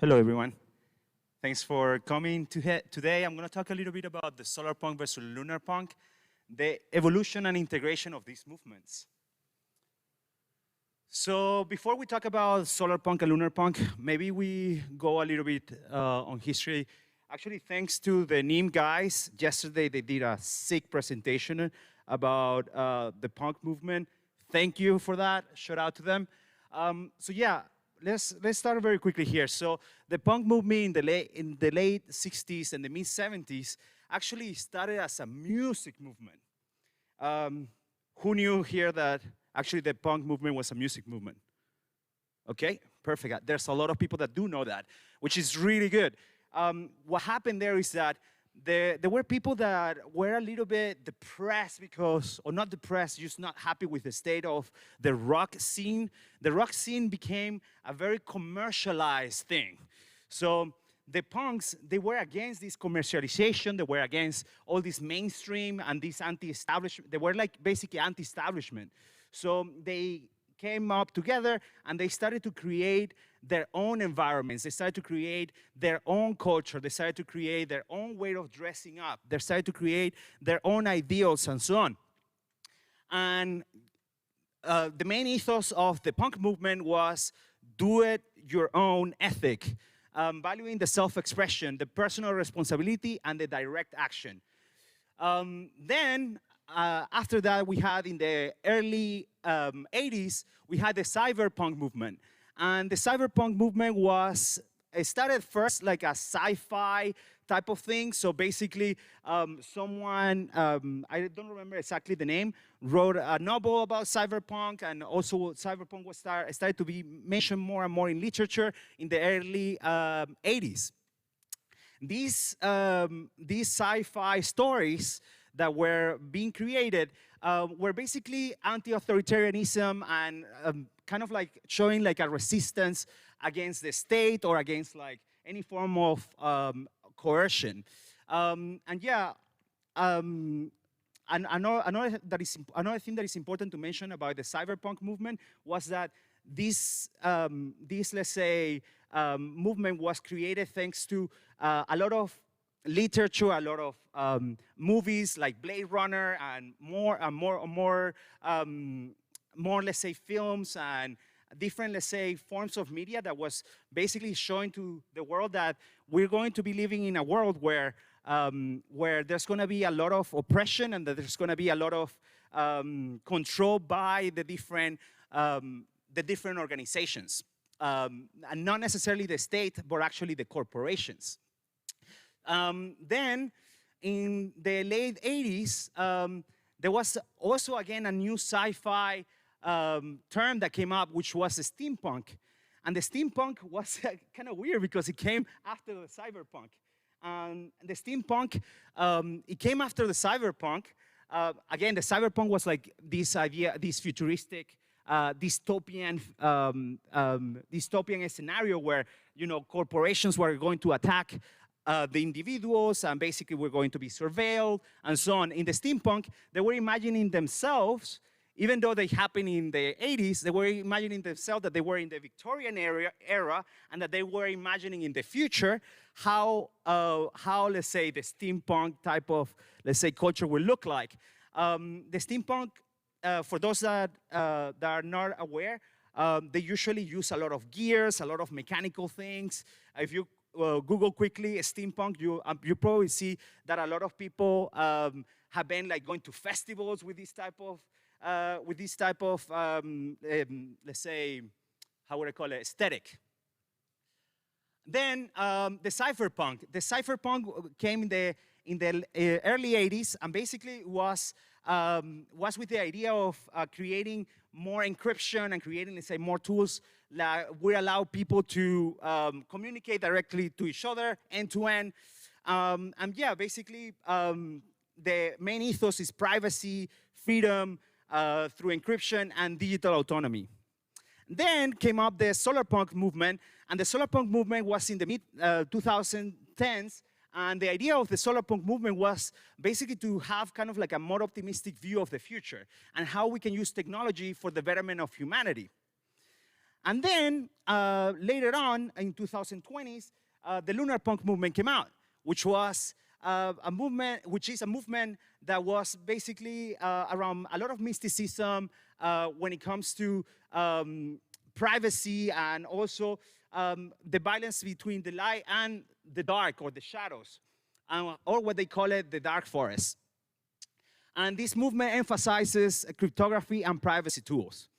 Hello, everyone. Thanks for coming today. I'm going to talk a little bit about the Solarpunk versus Lunarpunk, the evolution and integration of these movements. So before we talk about Solarpunk and Lunarpunk, maybe we go a little bit on history. Actually, thanks to the NEEM guys, yesterday they did a sick presentation about the punk movement. Thank you for that. Shout out to them. So yeah. Let's start very quickly here. So the punk movement in the late 60s and the mid 70s actually started as a music movement. Who knew here that actually the punk movement was a music movement? Okay, perfect. There's a lot of people that do know that, which is really good. What happened there is that there were people that were a little bit depressed because, or not depressed, just not happy with the state of the rock scene. The rock scene became a very commercialized thing. So the punks, they were against this commercialization, they were against all this mainstream and this anti-establishment. They were like basically anti-establishment. So they came up together and they started to create their own environments. They started to create their own culture. They started to create their own way of dressing up. They started to create their own ideals and so on. And the main ethos of the punk movement was do it your own ethic, valuing the self-expression, the personal responsibility, and the direct action. After that, we had in the early 80s, we had the cyberpunk movement. And the cyberpunk movement it started first like a sci-fi type of thing. So basically, someone, I don't remember exactly the name, wrote a novel about cyberpunk, and also cyberpunk was started to be mentioned more and more in literature in the early 80s. These sci-fi stories that were being created were basically anti-authoritarianism and kind of like showing like a resistance against the state or against like any form of coercion. Another thing that is important to mention about the cyberpunk movement was that this let's say, movement was created thanks to a lot of literature, a lot of movies like Blade Runner, and more, let's say, films and different, let's say, forms of media that was basically showing to the world that we're going to be living in a world where there's going to be a lot of oppression and that there's going to be a lot of control by the different organizations, and not necessarily the state, but actually the corporations. Then, in the late 80s, there was also, again, a new sci-fi term that came up, which was the steampunk. And the steampunk was kind of weird because it came after the cyberpunk. The steampunk, it came after the cyberpunk. Again, the cyberpunk was like this idea, this futuristic, dystopian scenario where, corporations were going to attack the individuals, and basically we're going to be surveilled and so on. In the steampunk, they were imagining themselves, even though they happened in the 80s, they were imagining themselves that they were in the Victorian era and that they were imagining in the future how let's say, the steampunk type of, let's say, culture will look like. The steampunk, for those that are not aware, they usually use a lot of gears, a lot of mechanical things. If you Google quickly steampunk, you probably see that a lot of people have been like going to festivals with this type of let's say, how would I call it, aesthetic. Then the cypherpunk. The cypherpunk came in the early 80s, and basically was with the idea of creating more encryption and creating, let's say, more tools that would allow people to communicate directly to each other, end-to-end. And yeah, basically, the main ethos is privacy, freedom through encryption, and digital autonomy. Then came up the Solarpunk movement, and the Solarpunk movement was in the mid-2010s, and the idea of the Solarpunk movement was basically to have kind of like a more optimistic view of the future and how we can use technology for the betterment of humanity. And then later on, in 2020s, the Lunarpunk movement came out, which was a movement that was basically around a lot of mysticism when it comes to privacy and also the balance between the light and the dark, or the shadows, or what they call it, the dark forest. And this movement emphasizes cryptography and privacy tools.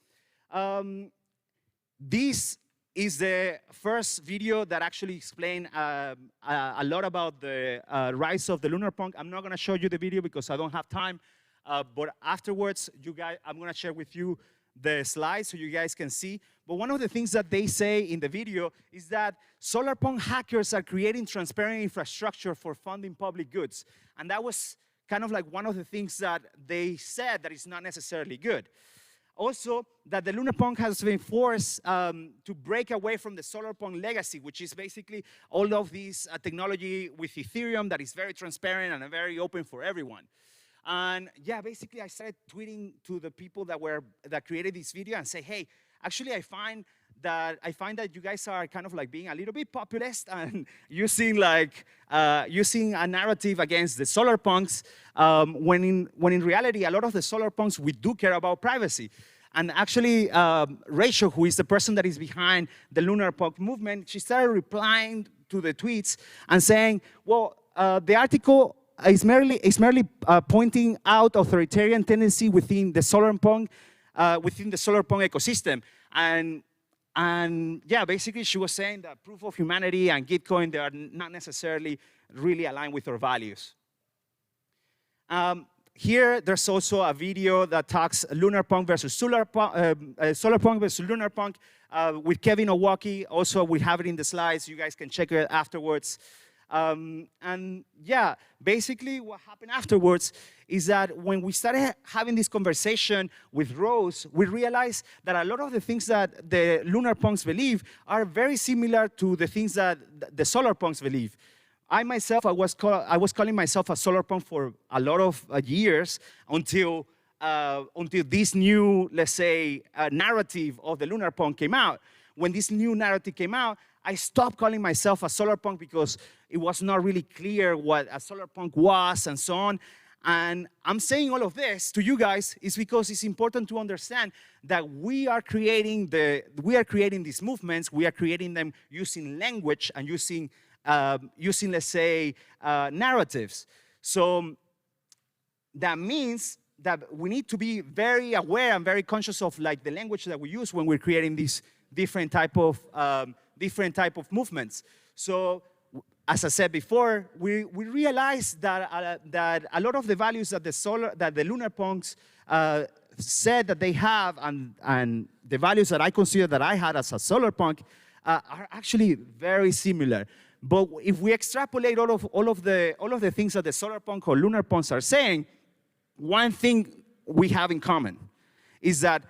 This is the first video that actually explained a lot about the rise of the Lunarpunk. I'm not going to show you the video because I don't have time, but afterwards, I'm going to share with you the slides so you guys can see. But one of the things that they say in the video is that Solarpunk hackers are creating transparent infrastructure for funding public goods. And that was kind of like one of the things that they said that is not necessarily good. Also, that the Lunarpunk has been forced to break away from the Solarpunk legacy, which is basically all of this technology with Ethereum that is very transparent and very open for everyone. And yeah, basically I started tweeting to the people that created this video and say, hey, actually I find that you guys are kind of like being a little bit populist and using a narrative against the Solarpunks, when in reality, a lot of the Solarpunks, we do care about privacy. And actually, Rachel, who is the person that is behind the Lunarpunk movement, she started replying to the tweets and saying, well, the article is merely pointing out authoritarian tendency within the Solarpunk ecosystem. And yeah, basically she was saying that Proof of Humanity and Gitcoin, they are not necessarily really aligned with our values. Here, there's also a video that talks Lunarpunk versus Solarpunk versus Lunarpunk with Kevin Owocki. Also, we have it in the slides. You guys can check it afterwards. And yeah, basically what happened afterwards is that when we started having this conversation with Rose, we realized that a lot of the things that the Lunarpunks believe are very similar to the things that the Solarpunks believe. I myself, I was calling myself a Solarpunk for a lot of years until this new, let's say, narrative of the Lunarpunk came out. When this new narrative came out, I stopped calling myself a Solarpunk because it was not really clear what a Solarpunk was and so on. And I'm saying all of this to you guys is because it's important to understand that we are creating these movements. We are creating them using language and using let's say, narratives. So that means that we need to be very aware and very conscious of like the language that we use when we're creating these different type of movements. So, as I said before, we realized that a lot of the values that the Lunarpunks said that they have, and the values that I consider that I had as a Solarpunk are actually very similar. But if we extrapolate all of the things that the Solarpunk or Lunarpunks are saying, one thing we have in common is that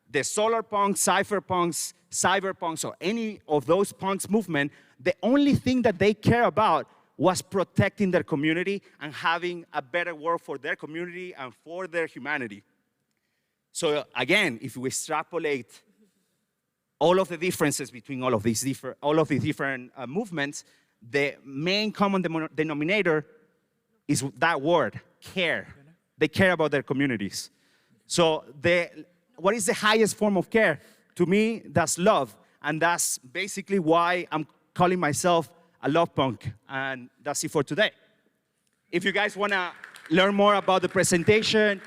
the Solarpunks, cyberpunks, or any of those punks movement, the only thing that they care about was protecting their community and having a better world for their community and for their humanity. So again, if we extrapolate all of the differences between all of these different movements, the main common denominator is that word, care. They care about their communities. So what is the highest form of care? To me, that's love. And that's basically why I'm calling myself a love punk. And that's it for today. If you guys want to learn more about the presentation,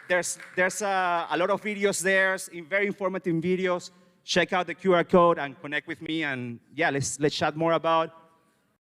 there's a lot of videos there, very informative videos. Check out the QR code and connect with me. And yeah, let's chat more about